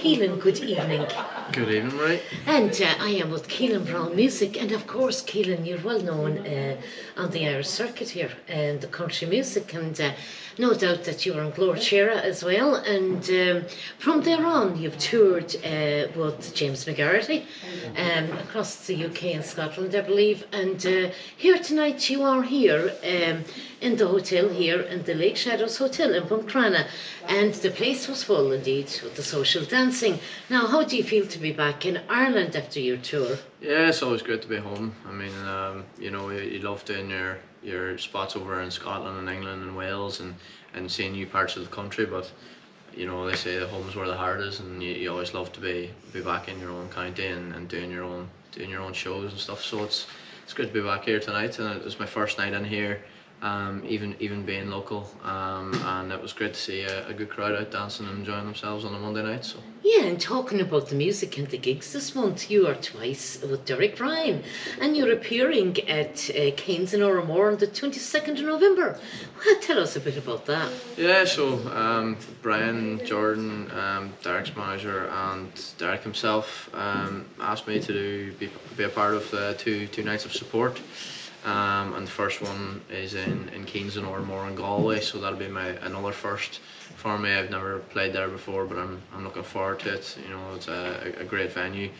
Kelan, good evening. Good evening, right? And I am with Kelan Browne Music, and of course, Kelan, you're well known on the Irish circuit here and the country music, and no doubt that you were in Glorchera as well. And from there on, you've toured with James McGarity across the UK and Scotland, I believe. And here tonight, you are here in the hotel here in the Lake Shadows Hotel in Buncrana, and the place was full indeed with the social dancing. Now, how do you feel to be back in Ireland after your tour? Yeah, it's always great to be home. I mean, you love doing your spots over in Scotland and England and Wales and seeing new parts of the country, but they say the home's where the heart is, and you always love to be back in your own county and doing your own shows and stuff. So it's good to be back here tonight, and it was my first night in here. Even being local, and it was great to see a good crowd out dancing and enjoying themselves on a Monday night. So yeah, and talking about the music and the gigs this month, you are twice with Browne, and you're appearing at Keynes in Ormore on the 22nd of November. Well, tell us a bit about that. yeah, so Brian, Jordan, Derek's manager, and Derek himself asked me to be a part of two nights of support. And the first one is in Keynes and Ormore in Galway, so that'll be another first for me. I've never played there before, but I'm looking forward to it. It's a great venue,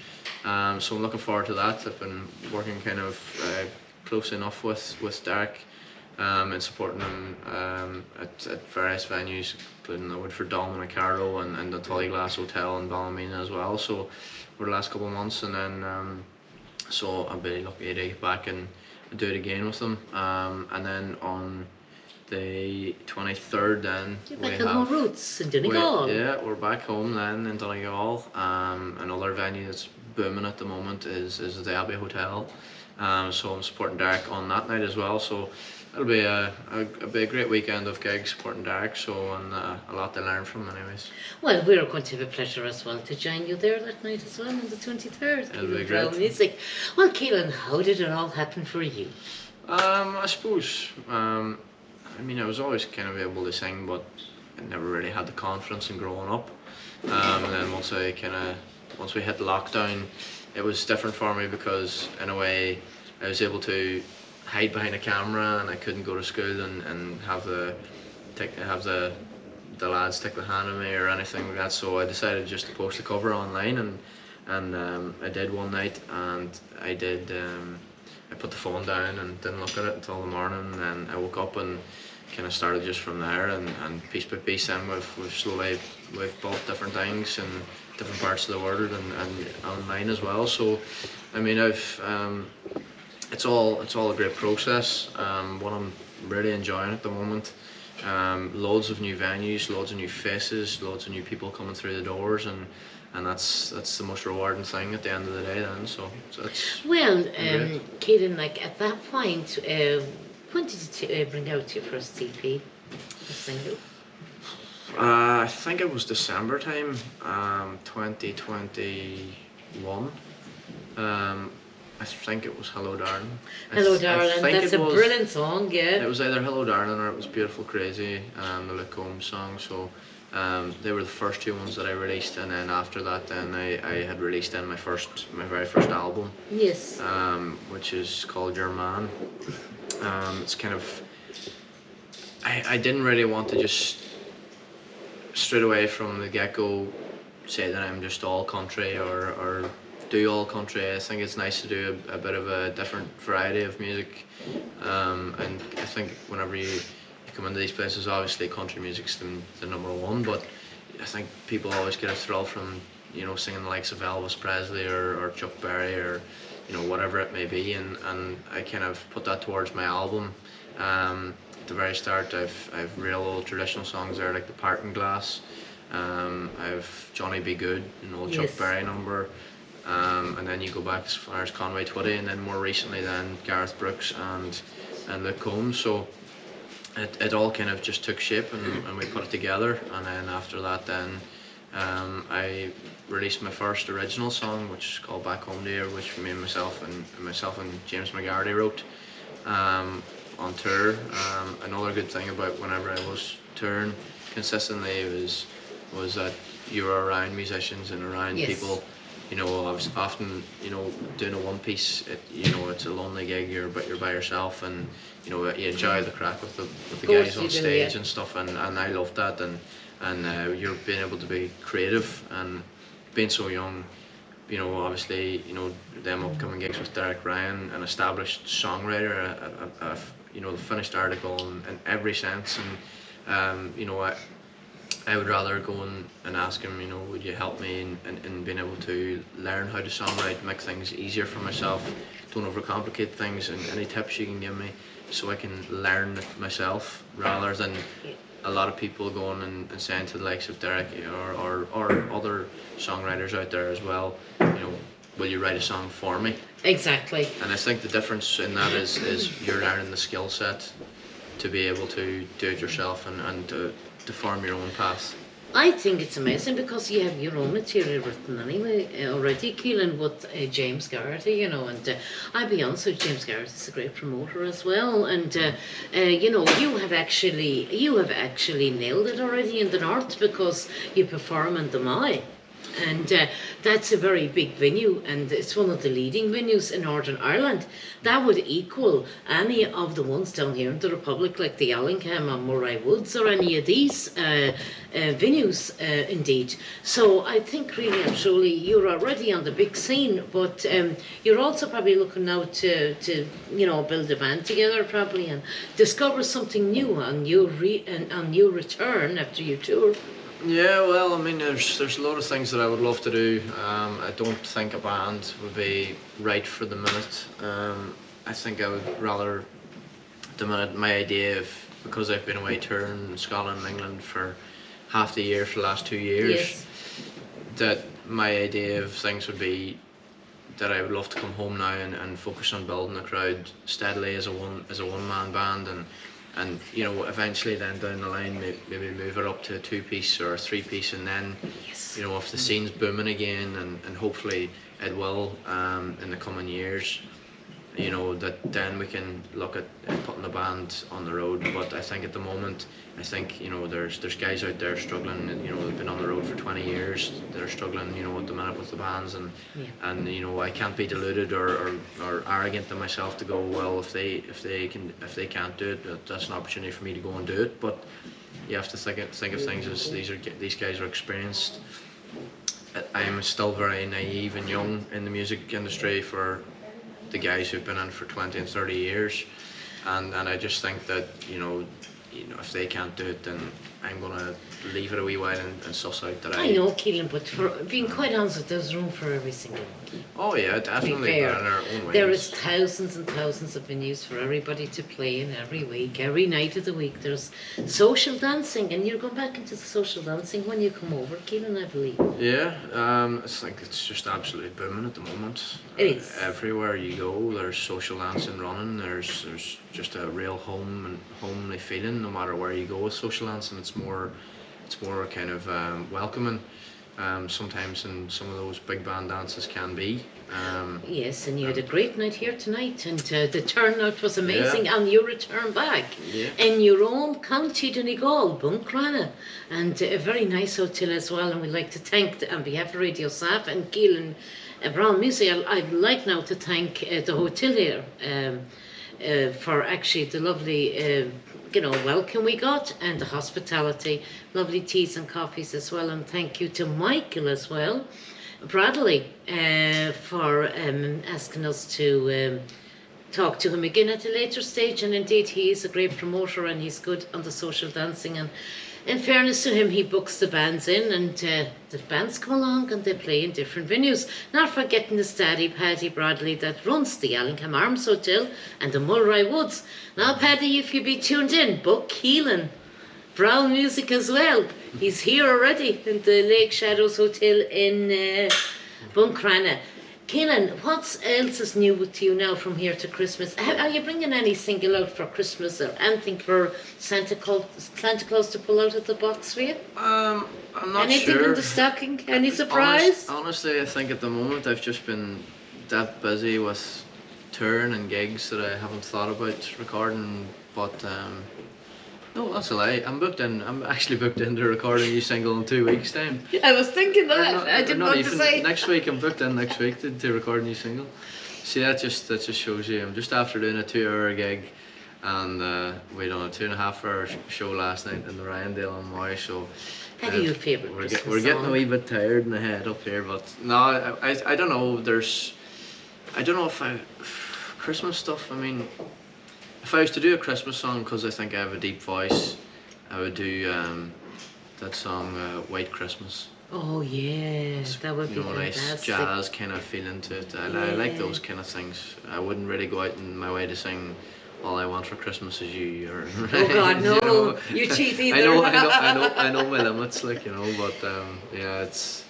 so I'm looking forward to that. I've been working kind of close enough with Derek and supporting him at various venues, including the Woodford Dom and Carlow and the Tullyglass Hotel in Ballymena as well. So for the last couple of months, and then so I'll be lucky to get back and do it again with them, and then on the 23rd then you're back on home roots in Donegal. Yeah, we're back home then in Donegal. Another venue that's booming at the moment is the Abbey Hotel, so I'm supporting Derek on that night as well. So it'll be a great weekend of gigs supporting Derek, and a lot to learn from anyways. Well, we're going to have a pleasure as well to join you there that night as well on the 23rd. It'll be Browne great. Music. Well, Kelan, how did it all happen for you? I suppose, I was always kind of able to sing, but I never really had the confidence in growing up. And then once we hit lockdown, it was different for me because in a way I was able to hide behind a camera, and I couldn't go to school and have the lads take the hand on me or anything like that. So I decided just to post a cover online, and I did one night, and I put the phone down and didn't look at it until the morning, and then I woke up and kind of started just from there, and piece by piece then we've slowly built different things in different parts of the world and online as well. So it's all a great process. What I'm really enjoying at the moment. Loads of new venues, loads of new faces, loads of new people coming through the doors, and that's the most rewarding thing at the end of the day then. So that's well, great. Kelan, like at that point, when did you bring out your first EP, a single? I think it was December time, 2021. I think it was Hello Darling. Hello Darling, that's a brilliant song, yeah. It was either Hello Darling or it was Beautiful Crazy, the Luke Combs song. So they were the first two ones that I released, and then after that then I had released then my very first album. Yes. Which is called Your Man. It's kind of, I didn't really want to just straight away from the get-go say that I'm just all country or do all country. I think it's nice to do a bit of a different variety of music, and I think whenever you come into these places, obviously country music's the number one, but I think people always get a thrill from singing the likes of Elvis Presley or Chuck Berry or whatever it may be, and I kind of put that towards my album. At the very start, I've real old traditional songs there like the Parting Glass. I've Johnny Be Good, an old Chuck Berry number. And then you go back as far as Conway Twitty, and then more recently then Gareth Brooks and Luke Combs. So it all kind of just took shape, and we put it together, and then after that then I released my first original song, which is called Back Home to You, which myself and James McGarity wrote on tour. Another good thing about whenever I was touring consistently was that you're around musicians and around Yes. people. You know, I was often, you know, doing a one piece. You know, it's a lonely gig. You're by yourself, and you know you enjoy the crack with the course guys you on do, stage yeah. and stuff. And I loved that. And you're being able to be creative and being so young. You know, obviously, you know, them upcoming gigs with Derek Ryan, an established songwriter, you know, the finished article in every sense. And you know, I would rather go and ask him, you know, would you help me in being able to learn how to songwrite, make things easier for myself, don't overcomplicate things, and any tips you can give me so I can learn it myself, rather than a lot of people going and saying to the likes of Derek or other songwriters out there as well, you know, will you write a song for me? Exactly. And I think the difference in that is you're learning the skill set to be able to do it yourself and to form your own path. I think it's amazing because you have your own material written anyway already, Keelan, with James Garrity, you know, and I'll be honest with you, James Garrity is a great promoter as well, and you know, you have actually nailed it already in the north because you perform in the Mai. And that's a very big venue, and it's one of the leading venues in Northern Ireland. That would equal any of the ones down here in the Republic, like the Allingham or Moray Woods, or any of these venues, indeed. So I think really and truly you're already on the big scene, but you're also probably looking now to you know, build a band together probably and discover something new on your return after your tour. Yeah, well, I mean, there's a lot of things that I would love to do. I don't think a band would be right for the minute. I think I would rather, at the minute, my idea of, because I've been away touring Scotland and England for half the year for the last 2 years, Yes. that my idea of things would be that I would love to come home now and focus on building a crowd steadily as a one man band, and you know, eventually then down the line maybe move it up to a 2-piece or a 3-piece, and then Yes. you know, if the scene's booming again, and hopefully it will in the coming years, you know, that then we can look at putting the band on the road. But I think at the moment, I think, you know, there's guys out there struggling, and you know, they've been on the road for 20 years, they're struggling, you know, at the minute with the bands, and you know, I can't be deluded or arrogant to myself to go, well, if they can't do it, that's an opportunity for me to go and do it. But you have to think of things as these guys are experienced. I'm still very naive and young in the music industry for the guys who've been in for 20 and 30 years, and I just think that, you know, if they can't do it, then I'm gonna leave it a wee while and suss out that I know, Keelan, but for being quite honest, with you, there's room for every single one. Oh yeah, To be definitely, fair, but in our own ways. there is thousands and thousands of venues for everybody to play in every week, every night of the week. There's social dancing, and you're going back into the social dancing when you come over, Keelan, I believe. Yeah, I think it's just absolutely booming at the moment. It is. Everywhere you go, there's social dancing running. There's just a real homely feeling no matter where you go with social dancing. It's more kind of welcoming. Sometimes in some of those big band dances can be. Yes, and you had a great night here tonight, and the turnout was amazing, Yeah. and your return back Yeah. in your own county Donegal, Buncrana, and a very nice hotel as well. And we'd like to thank, on behalf of Radio SAAF and Kelan Browne Music, I'd like now to thank the hotel here for actually the lovely you know, welcome we got, and the hospitality, lovely teas and coffees as well. And thank you to Michael as well, Bradley, for asking us to talk to him again at a later stage. And indeed, he is a great promoter, and he's good on the social dancing. And in fairness to him, he books the bands in, and the bands come along and they play in different venues. Not forgetting the steady Paddy Bradley that runs the Allingham Arms Hotel and the Mulray Woods. Now, Paddy, if you be tuned in, book Kelan Browne Music as well. He's here already in the Lake Shadows Hotel in Buncrana. Kelan, what else is new with you now from here to Christmas? Are you bringing any single out for Christmas, or anything for Santa Claus to pull out of the box for you? I'm not Anything sure. in the stocking? Any surprise? Honestly, I think at the moment I've just been that busy with touring and gigs that I haven't thought about recording. But No, that's a lie. I'm booked in. I'm actually booked in to record a new single in 2 weeks' time. I was thinking that. Not- I didn't not want to even say. next week. I'm booked in next week to record a new single. See, that just shows you. I'm just after doing a 2-hour gig, and we done a 2.5-hour show last night in the Ryandale on Moy. So Have you a favourite Christmas we're getting a song? wee bit tired in the head up here, but no, I don't know. I don't know if Christmas stuff. I mean, if I was to do a Christmas song, because I think I have a deep voice, I would do that song White Christmas. Oh yeah, that would be You know, nice fantastic. jazz kind of feeling to it. I like those kind of things. I wouldn't really go out in my way to sing "All I Want for Christmas Is You" or. Oh God, no! You know, You cheat either. I know my limits, like, you know. But yeah, it's.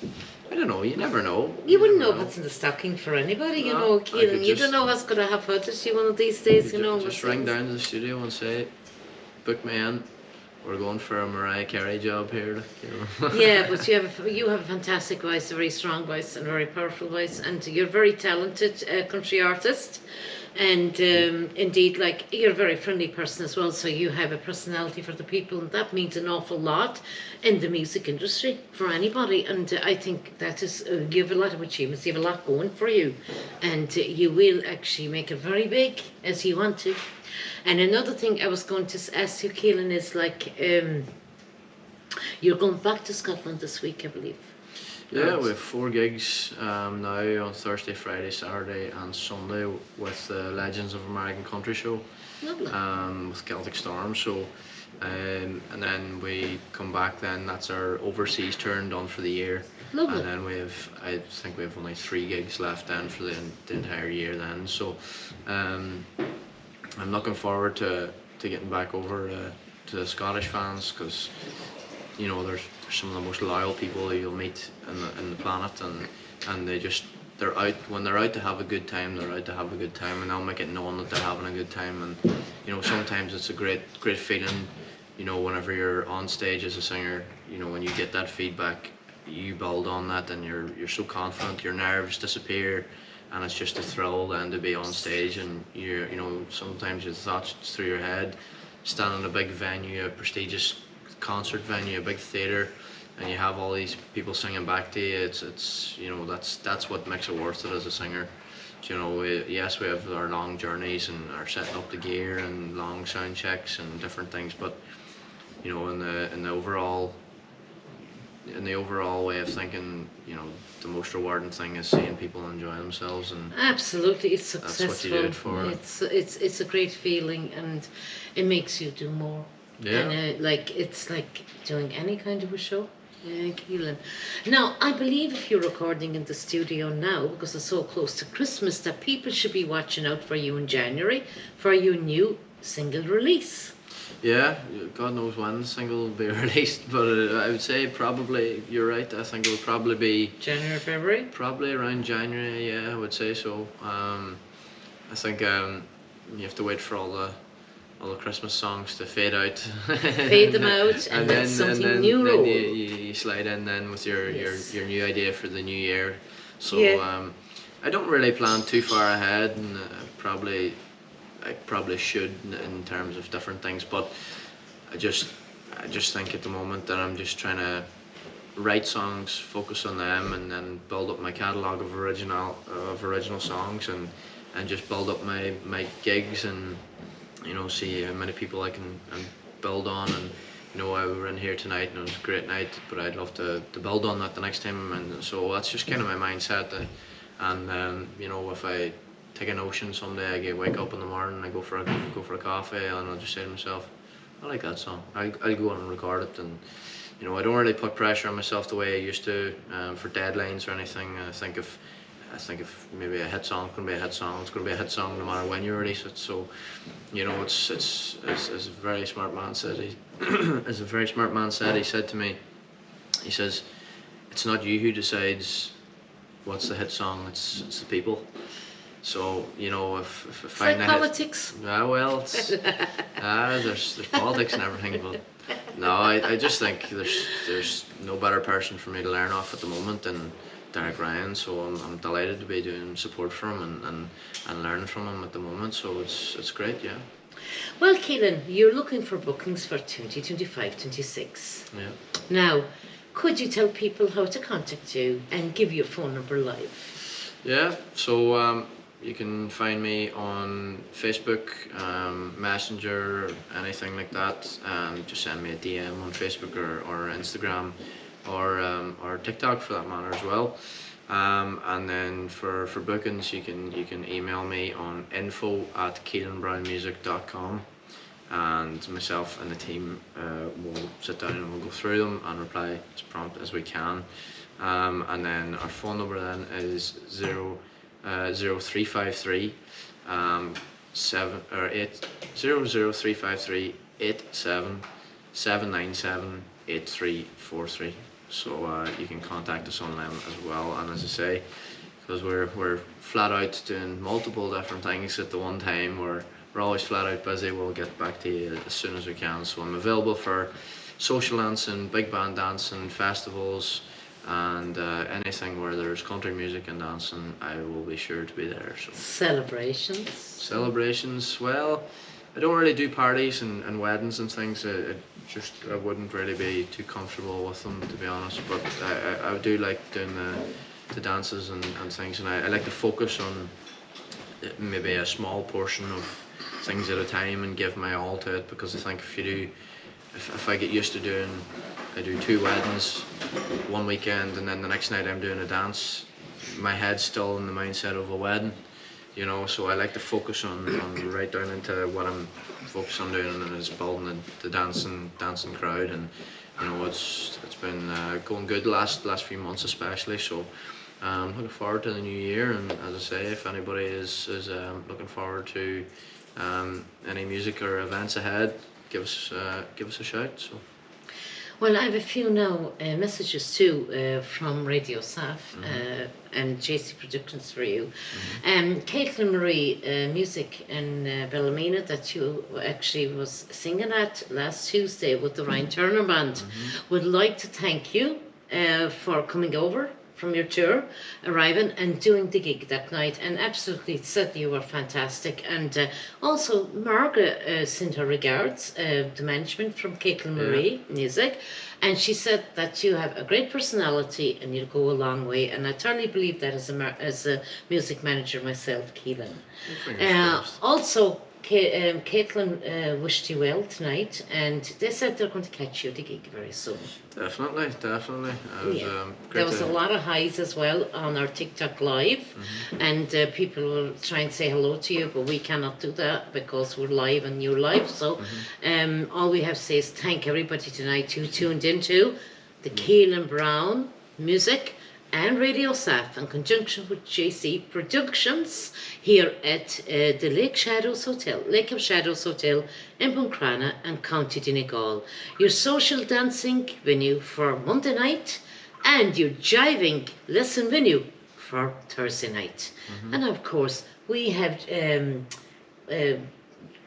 I don't know. You never know. You wouldn't never know what's in the stocking for anybody, you No, know, I Kelan. could You just- don't know what's going to have footage you one of these days, you know. Just what's ring in- down to the studio and say, "Book me in. We're going for a Mariah Carey job here." Like, you know. Yeah, but you have a fantastic voice, a very strong voice, and a very powerful voice, and you're a very talented country artist. And indeed, like, you're a very friendly person as well, so you have a personality for the people, and that means an awful lot in the music industry for anybody. And I think that is, you have a lot of achievements, you have a lot going for you, and you will actually make it very big as you want to. And another thing I was going to ask you, Kelan, is like, you're going back to Scotland this week, I believe. Yeah, we have 4 gigs now on Thursday, Friday, Saturday, and Sunday with the Legends of American Country show Lovely. with Celtic Storm. So, and then we come back. Then that's our overseas turn done for the year. Lovely. And then I think we have only 3 gigs left then for the entire year. Then, so I'm looking forward to getting back over to the Scottish fans, because you know there's some of the most loyal people you'll meet in the planet, and they're out when they're out to have a good time. They're out to have a good time, and they'll make it known that they're having a good time. And you know, sometimes it's a great feeling. You know, whenever you're on stage as a singer, you know, when you get that feedback, you build on that, and you're so confident. Your nerves disappear, and it's just a thrill then to be on stage. And you know, sometimes your thoughts through your head, standing in a big venue, a prestigious concert venue, a big theatre, and you have all these people singing back to you. It's you know, that's what makes it worth it as a singer. You know, yes, we have our long journeys and are setting up the gear and long sound checks and different things, but you know, in the overall way of thinking, you know, the most rewarding thing is seeing people enjoy themselves, and Absolutely, it's That's successful. what you do it for. It's a great feeling, and it makes you do more. Yeah. And like, it's like doing any kind of a show. Kelan. Now, I believe if you're recording in the studio now, because it's so close to Christmas, that people should be watching out for you in January for your new single release. yeah, God knows when the single will be released, but I would say probably, you're right, I think it would probably be January, February? probably around January, yeah, I would say so. I think you have to wait for all the Christmas songs to fade out. Fade them out, and then something new then roll. you slide in then with your new idea for the new year. So Yeah. I don't really plan too far ahead, and I probably should in terms of different things, but I just think at the moment that I'm just trying to write songs, focus on them, and then build up my catalogue of original songs, and just build up my gigs, and you know, see how many people I can build on. And you know, I were in here tonight and it was a great night, but I'd love to build on that the next time, and so that's just kind of my mindset. And you know, if I take a notion someday, wake up in the morning, I go for a coffee, and I'll just say to myself, I like that song. I'll go on and record it. And you know, I don't really put pressure on myself the way I used to for deadlines or anything. I think if maybe a hit song can be a hit song, it's going to be a hit song no matter when you release it. So, you know, it's as a very smart man said. He said to me, he says, it's not you who decides what's the hit song. It's the people. So you know, if I It's find like that politics. well, it's, there's politics and everything, but no, I just think there's no better person for me to learn off at the moment than Derek Ryan. So I'm delighted to be doing support for him and learning from him at the moment. So it's great, yeah. Well, Kelan, you're looking for bookings for 2025-26. Yeah. Now, could you tell people how to contact you and give your phone number live? Yeah, so you can find me on Facebook, Messenger, anything like that. Just send me a DM on Facebook or Instagram or TikTok for that matter as well. And then for bookings, you can email me on info@kelanbrownemusic.com, and myself and the team will sit down and we'll go through them and reply as prompt as we can. And then our phone number then is 0353 7 or 8 00353 87 797 8343. So you can contact us on them as well. And as I say, because we're flat out doing multiple different things at the one time, we're always flat out busy. We'll get back to you as soon as we can. So I'm available for social dancing, big band dancing, festivals, and anything where there's country music and dancing, I will be sure to be there. So celebrations, well, I don't really do parties and weddings and things. I wouldn't really be too comfortable with them, to be honest. But I do like doing the dances and things, and I like to focus on maybe a small portion of things at a time and give my all to it, because I think if I get used to I do 2 weddings one weekend and then the next night I'm doing a dance, my head's still in the mindset of a wedding, you know. So I like to focus on right down into what I'm focused on doing, and is building the dancing crowd. And you know, it's been going good the last few months especially. So looking forward to the new year, and as I say, if anybody is looking forward to any music or events ahead, give us a shout. So. Well, I have a few now messages too from Radio SAAF and JC Productions for you. Caitlin Marie Music in Ballymena, that you actually was singing at last Tuesday with the Ryan Turner Band, would like to thank you for coming over from your tour, arriving and doing the gig that night, and absolutely said you were fantastic. And also Margaret sent her regards, the management from Kelan Marie Music, and she said that you have a great personality and you'll go a long way, and I totally believe that as a music manager myself, Kelan. Also, Caitlin wished you well tonight, and they said they're going to catch you at the gig very soon. Definitely. There was a lot of highs as well on our TikTok live, and people will try and say hello to you, but we cannot do that because we're live and you're live. So all we have to say is thank everybody tonight who tuned into the Kelan Browne Music and Radio SAAF in conjunction with JC Productions here at the Lake of Shadows Hotel in Buncrana and County Donegal. Your social dancing venue for Monday night and your jiving lesson venue for Thursday night. And of course, we have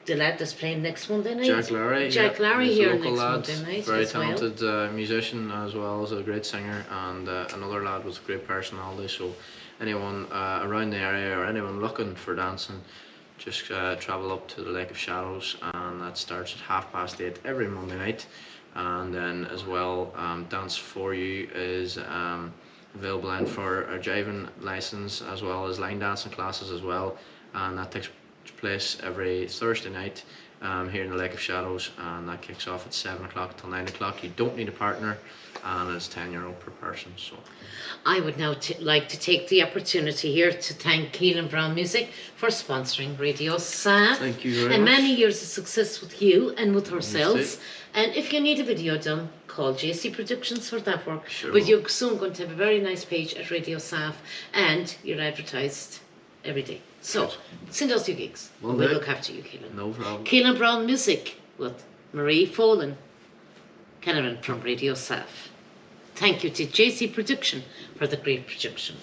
the lad that's playing next Monday night. Jack Larry here next Monday night. Very talented musician, as well as a great singer, and another lad with a great personality. So anyone around the area or anyone looking for dancing, just travel up to the Lake of Shadows, and that starts at 8:30 every Monday night. And then as well, Dance For You is available in for a jiving license, as well as line dancing classes as well, and that takes place every Thursday night here in the Lake of Shadows, and that kicks off at 7 o'clock till 9 o'clock. You don't need a partner, and it's €10 per person. So I would now like to take the opportunity here to thank Kelan Browne Music for sponsoring Radio SAAF. Thank you very and much. many years of success with you and with ourselves. And if you need a video done, call JC Productions for that work. Sure. But you're soon going to have a very nice page at Radio SAAF, and you're advertised every day. So send us your gigs. We'll look after you, Kelan. No problem. Kelan Browne Music with Marie Folan Cameron from Radio SAAF. Thank you to JC Production for the great production.